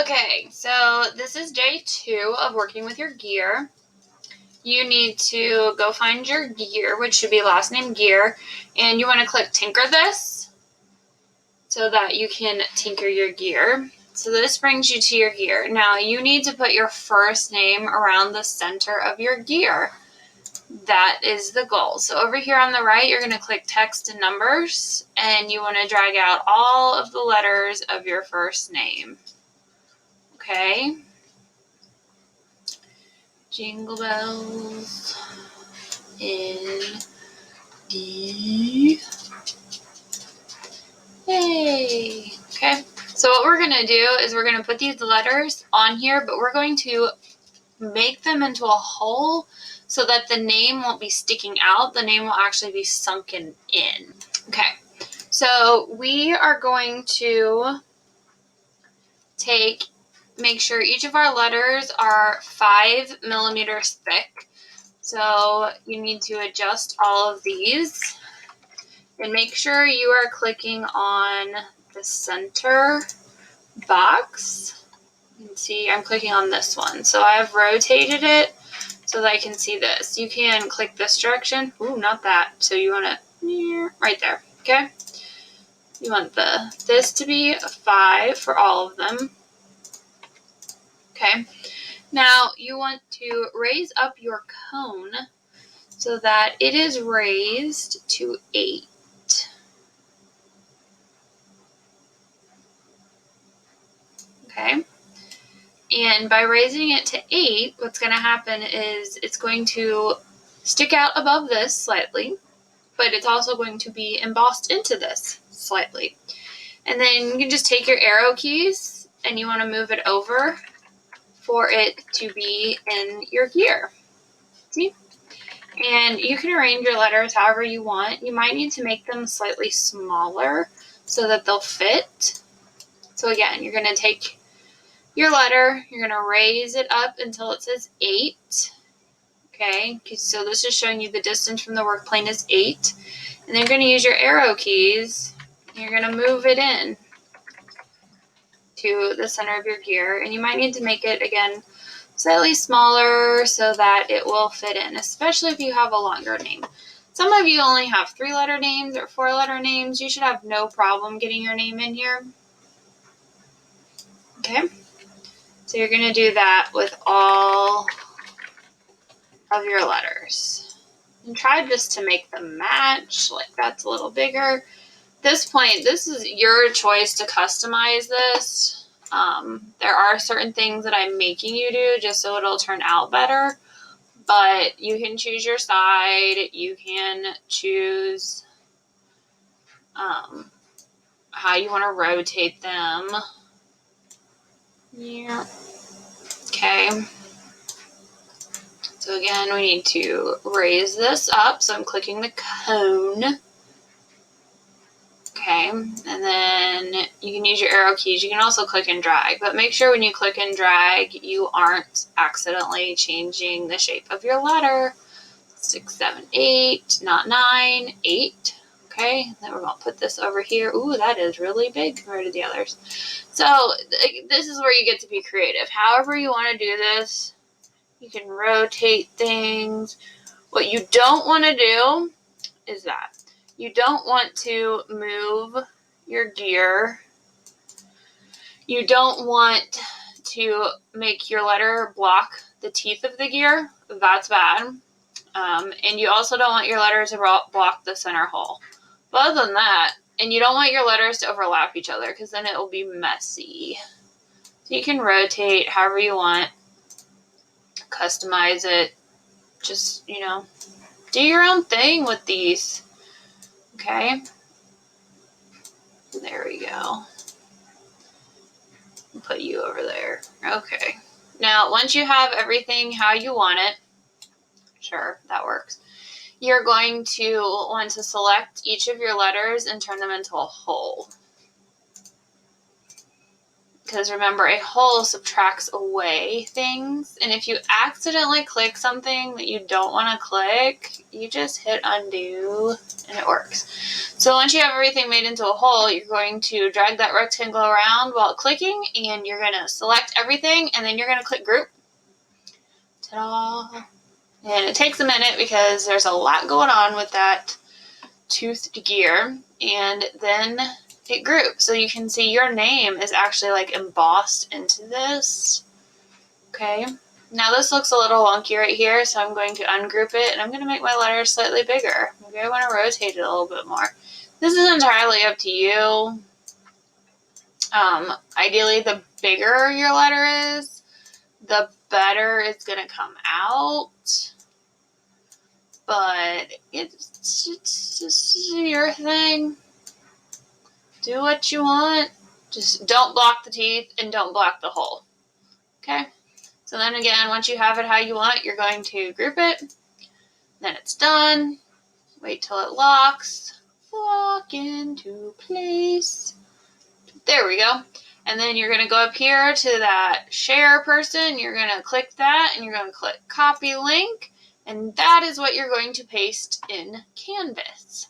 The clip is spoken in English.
Okay, so this is day 2 of working with your gear. You need to go find your gear, which should be last name gear, and you want to click tinker this so that you can tinker your gear. So this brings you to your gear. Now you need to put your first name around the center of your gear. That is the goal. So over here on the right, you're going to click text and numbers, and you want to drag out all of the letters of your first name. Okay. Jingle bells in D. Yay! Okay, so what we're going to do is we're going to put these letters on here, but we're going to make them into a hole so that the name won't be sticking out. The name will actually be sunken in. Okay, so we are going to make sure each of our letters are 5 millimeters thick. So you need to adjust all of these and make sure you are clicking on the center box. You can see I'm clicking on this one. So I have rotated it so that I can see this. You can click this direction. Ooh, not that. So you want to, right there, okay? You want this to be a 5 for all of them. Okay. Now you want to raise up your cone so that it is raised to 8. Okay. And by raising it to 8, what's going to happen is it's going to stick out above this slightly, but it's also going to be embossed into this slightly. And then you can just take your arrow keys and you want to move it over for it to be in your gear. See? And you can arrange your letters however you want. You might need to make them slightly smaller so that they'll fit. So again, you're going to take your letter, you're going to raise it up until it says 8. Okay, so this is showing you the distance from the work plane is 8. And then you're going to use your arrow keys. And you're going to move it in to the center of your gear. And you might need to make it, again, slightly smaller so that it will fit in, especially if you have a longer name. Some of you only have 3-letter names or 4-letter names. You should have no problem getting your name in here. Okay, so you're going to do that with all of your letters. And try just to make them match, like that's a little bigger. At this point, this is your choice to customize this. There are certain things that I'm making you do just so it'll turn out better. But you can choose your side. You can choose how you want to rotate them. Yeah. Okay. So again, we need to raise this up. So I'm clicking the cone. Okay. And then you can use your arrow keys. You can also click and drag. But make sure when you click and drag, you aren't accidentally changing the shape of your letter. 6, 7, 8, not 9, 8. Okay, then we're going to put this over here. Ooh, that is really big compared to the others. So this is where you get to be creative. However you want to do this, you can rotate things. What you don't want to do is that. You don't want to move your gear. You don't want to make your letter block the teeth of the gear. That's bad. And you also don't want your letters to block the center hole. But other than that, and you don't want your letters to overlap each other because then it will be messy. So you can rotate however you want, customize it, just, do your own thing with these. Okay? There we go. Put you over there. Okay. Now, once you have everything how you want it, sure, that works. You're going to want to select each of your letters and turn them into a hole. because remember, a hole subtracts away things, and if you accidentally click something that you don't want to click, you just hit undo and it works. So once you have everything made into a hole, you're going to drag that rectangle around while clicking, and you're going to select everything, and then you're going to click group. Ta-da! And it takes a minute because there's a lot going on with that toothed gear, and then it groups. So you can see your name is actually like embossed into this. Okay. Now this looks a little wonky right here, so I'm going to ungroup it, and I'm going to make my letters slightly bigger. Maybe I want to rotate it a little bit more. This is entirely up to you. Ideally, the bigger your letter is, the better it's going to come out. But it's just your thing. Do what you want. Just don't block the teeth and don't block the hole. Okay? So then again, once you have it how you want, you're going to group it. Then it's done. Wait till it locks. Lock into place. There we go. And then you're going to go up here to that share person. You're going to click that, and you're going to click copy link. And that is what you're going to paste in Canvas.